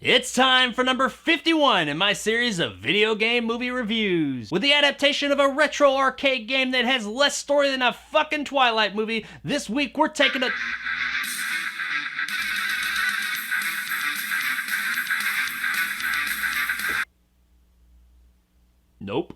It's time for number 51 in my series of video game movie reviews. With the adaptation of a retro arcade game that has less story than a fucking Twilight movie, this week we're taking a... Nope.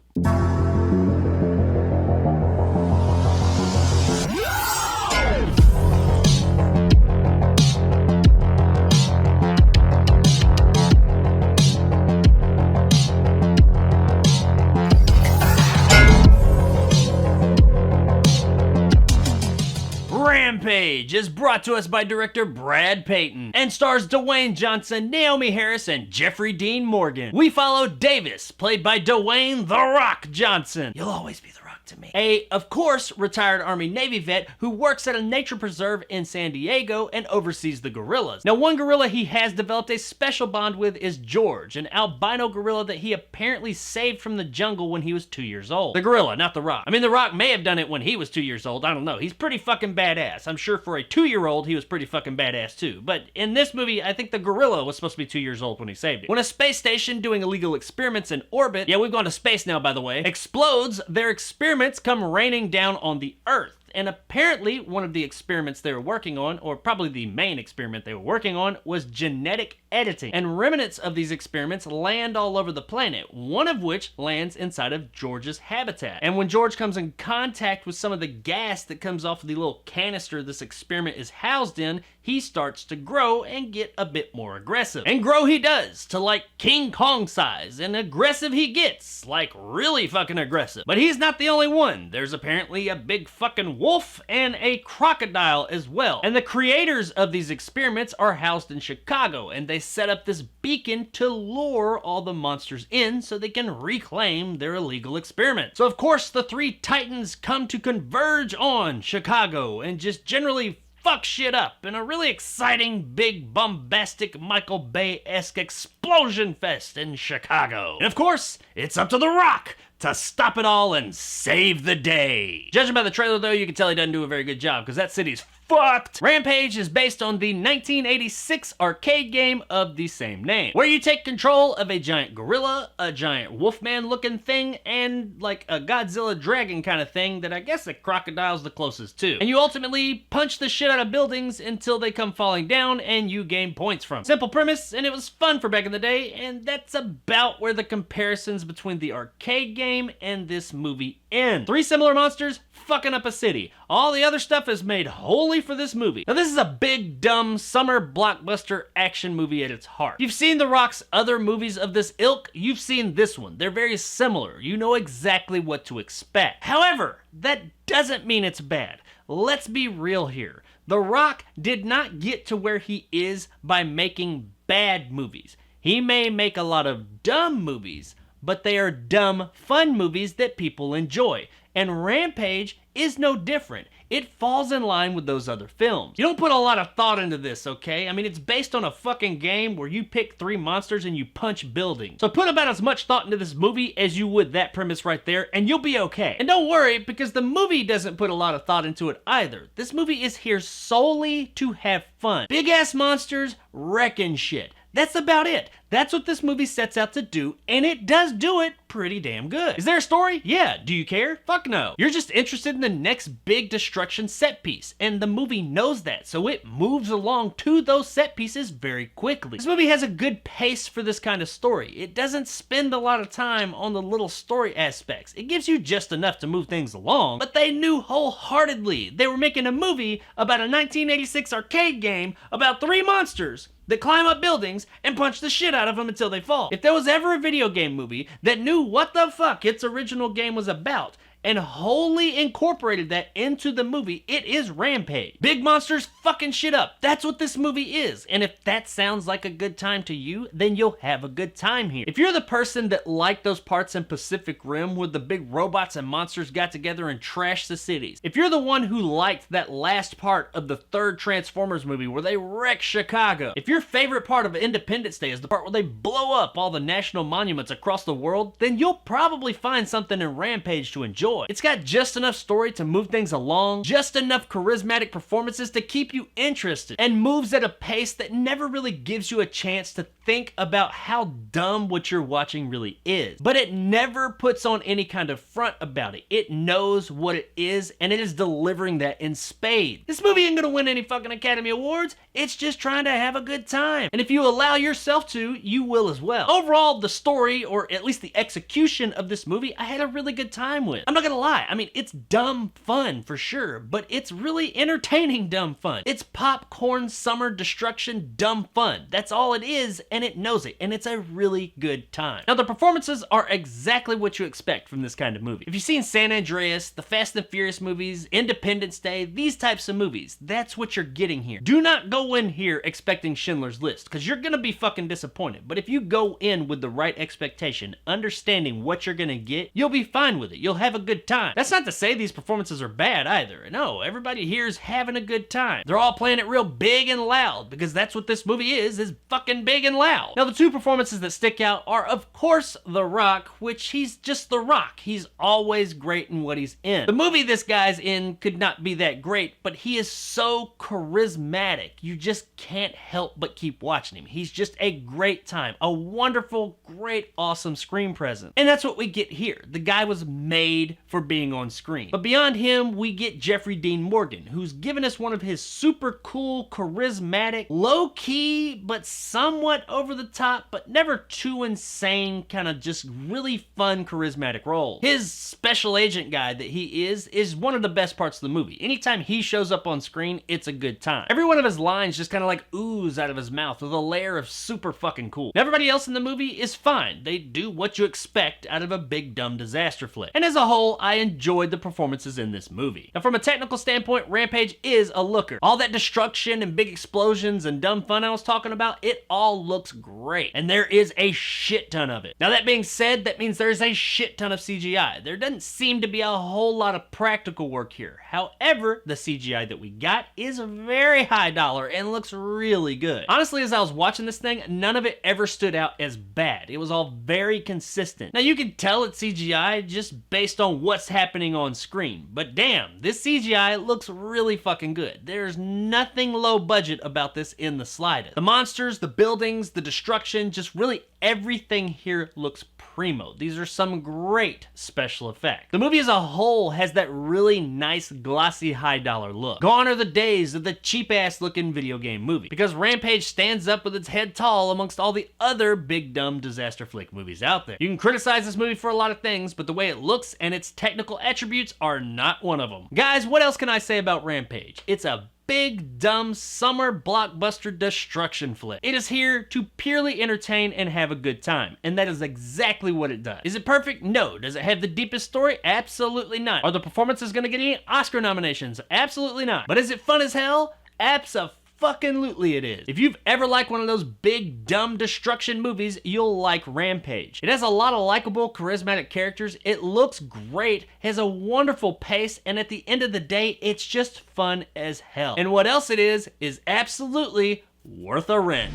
Rampage is brought to us by director Brad Payton and stars Dwayne Johnson, Naomi Harris, and Jeffrey Dean Morgan. We follow Davis, played by Dwayne "The Rock" Johnson. You'll always be The Rock to me. A, of course, retired Army Navy vet who works at a nature preserve in San Diego and oversees the gorillas. Now, one gorilla he has developed a special bond with is George, an albino gorilla that he apparently saved from the jungle when he was 2 years old. The gorilla, not The Rock. I mean, The Rock may have done it when he was 2 years old. I don't know. He's pretty fucking badass. I'm sure for a 2-year-old, he was pretty fucking badass too. But in this movie, I think the gorilla was supposed to be 2 years old when he saved it. When a space station doing illegal experiments in orbit, yeah, we've gone to space now, by the way, explodes, their experiments come raining down on the Earth. And apparently, one of the experiments they were working on, or probably the main experiment they were working on, was genetic editing. And remnants of these experiments land all over the planet, one of which lands inside of George's habitat. And when George comes in contact with some of the gas that comes off of the little canister this experiment is housed in, he starts to grow and get a bit more aggressive. And grow he does, to like King Kong size, and aggressive he gets, like really fucking aggressive. But he's not the only one. There's apparently a big fucking wolf and a crocodile as well. And the creators of these experiments are housed in Chicago, and they set up this beacon to lure all the monsters in so they can reclaim their illegal experiment. So of course the three titans come to converge on Chicago and just generally fuck shit up in a really exciting, big, bombastic, Michael Bay-esque explosion fest in Chicago. And of course, it's up to The Rock to stop it all and save the day. Judging by the trailer though, you can tell he doesn't do a very good job because that city's fucked. Rampage is based on the 1986 arcade game of the same name, where you take control of a giant gorilla, a giant wolfman looking thing, and like a Godzilla dragon kind of thing that I guess a crocodile's the closest to. And you ultimately punch the shit out of buildings until they come falling down and you gain points from it. Simple premise, and it was fun for back in the day, and that's about where the comparisons between the arcade game and this movie end. Three similar monsters fucking up a city. All the other stuff is made wholly for this movie. Now this is a big, dumb, summer blockbuster action movie at its heart. If you've seen The Rock's other movies of this ilk, you've seen this one. They're very similar. You know exactly what to expect. However, that doesn't mean it's bad. Let's be real here. The Rock did not get to where he is by making bad movies. He may make a lot of dumb movies, but they are dumb, fun movies that people enjoy. And Rampage is no different. It falls in line with those other films. You don't put a lot of thought into this, okay? I mean, it's based on a fucking game where you pick three monsters and you punch buildings. So put about as much thought into this movie as you would that premise right there, and you'll be okay. And don't worry, because the movie doesn't put a lot of thought into it either. This movie is here solely to have fun. Big-ass monsters wrecking shit. That's about it. That's what this movie sets out to do, and it does do it pretty damn good. Is there a story? Yeah. Do you care? Fuck no. You're just interested in the next big destruction set piece, and the movie knows that, so it moves along to those set pieces very quickly. This movie has a good pace for this kind of story. It doesn't spend a lot of time on the little story aspects. It gives you just enough to move things along, but they knew wholeheartedly they were making a movie about a 1986 arcade game about three monsters that climb up buildings and punch the shit out of them until they fall. If there was ever a video game movie that knew what the fuck its original game was about and wholly incorporated that into the movie, it is Rampage. Big monsters fucking shit up. That's what this movie is. And if that sounds like a good time to you, then you'll have a good time here. If you're the person that liked those parts in Pacific Rim where the big robots and monsters got together and trashed the cities, if you're the one who liked that last part of the third Transformers movie where they wreck Chicago, if your favorite part of Independence Day is the part where they blow up all the national monuments across the world, then you'll probably find something in Rampage to enjoy. enjoy. It's got just enough story to move things along, just enough charismatic performances to keep you interested, and moves at a pace that never really gives you a chance to think about how dumb what you're watching really is. But it never puts on any kind of front about it. It knows what it is, and it is delivering that in spades. This movie ain't gonna win any fucking Academy Awards. It's just trying to have a good time. And if you allow yourself to, you will as well. Overall, the story, or at least the execution of this movie, I had a really good time with. I'm not gonna lie, I mean, it's dumb fun for sure, but it's really entertaining dumb fun. It's popcorn summer destruction dumb fun. That's all it is, and it knows it, and it's a really good time. Now, the performances are exactly what you expect from this kind of movie. If you've seen San Andreas, the Fast and Furious movies, Independence Day, these types of movies, that's what you're getting here. Do not go in here expecting Schindler's List, because you're gonna be fucking disappointed. But if you go in with the right expectation, understanding what you're gonna get, you'll be fine with it. You'll have a good time. That's not to say these performances are bad either. No, everybody here is having a good time. They're all playing it real big and loud, because that's what this movie is fucking big and loud. Now, the two performances that stick out are, of course, The Rock, which he's just The Rock. He's always great in what he's in. The movie this guy's in could not be that great, but he is so charismatic. You just can't help but keep watching him. He's just a great time. A wonderful, great, awesome screen presence. And that's what we get here. The guy was made for being on screen. But beyond him, we get Jeffrey Dean Morgan, who's given us one of his super cool, charismatic, low-key, but somewhat over the top, but never too insane, kind of just really fun, charismatic role. His special agent guy that he is one of the best parts of the movie. Anytime he shows up on screen, it's a good time. Every one of his lines just kind of like ooze out of his mouth with a layer of super fucking cool. Now, everybody else in the movie is fine. They do what you expect out of a big dumb disaster flick. And as a whole, I enjoyed the performances in this movie. Now, from a technical standpoint, Rampage is a looker. All that destruction and big explosions and dumb fun I was talking about, it all looks great. And there is a shit ton of it. Now, that being said, that means there's a shit ton of CGI. There doesn't seem to be a whole lot of practical work here. However, the CGI that we got is very high dollar and looks really good. Honestly, as I was watching this thing, none of it ever stood out as bad. It was all very consistent. Now, you can tell it's CGI just based on what's happening on screen, but damn, this CGI looks really fucking good. There's nothing low budget about this in the slightest. The monsters, the buildings, the destruction, just really everything here looks primo. These are some great special effects. The movie as a whole has that really nice, glossy, high dollar look. Gone are the days of the cheap ass looking video game movie, because Rampage stands up with its head tall amongst all the other big dumb disaster flick movies out there. You can criticize this movie for a lot of things, but the way it looks and its technical attributes are not one of them. Guys, what else can I say about Rampage? It's a big, dumb, summer blockbuster destruction flick. It is here to purely entertain and have a good time, and that is exactly what it does. Is it perfect? No. Does it have the deepest story? Absolutely not. Are the performances gonna get any Oscar nominations? Absolutely not. But is it fun as hell? Abso-fucking-lutely it is. If you've ever liked one of those big, dumb destruction movies, you'll like Rampage. It has a lot of likable, charismatic characters, it looks great, has a wonderful pace, and at the end of the day, it's just fun as hell. And what else it is absolutely worth a rent.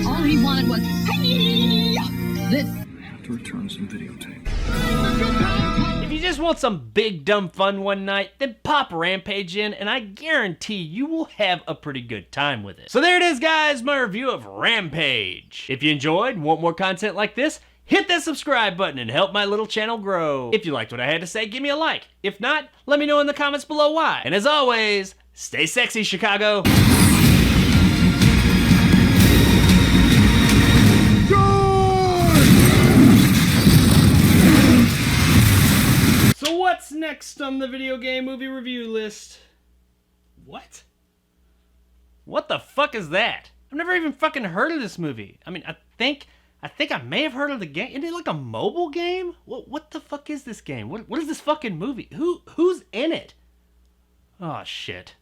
All he wanted was, this. I have to return some videotape. If you just want some big dumb fun one night, then pop Rampage in and I guarantee you will have a pretty good time with it. So there it is, guys, my review of Rampage. If you enjoyed and want more content like this, hit that subscribe button and help my little channel grow. If you liked what I had to say, give me a like. If not, let me know in the comments below why. And as always, stay sexy, Chicago. So what's next on the video game movie review list? What? What the fuck is that? I've never even fucking heard of this movie. I mean, I think I may have heard of the game. Isn't it like a mobile game? What the fuck is this game? What is this fucking movie? Who's in it? Oh shit.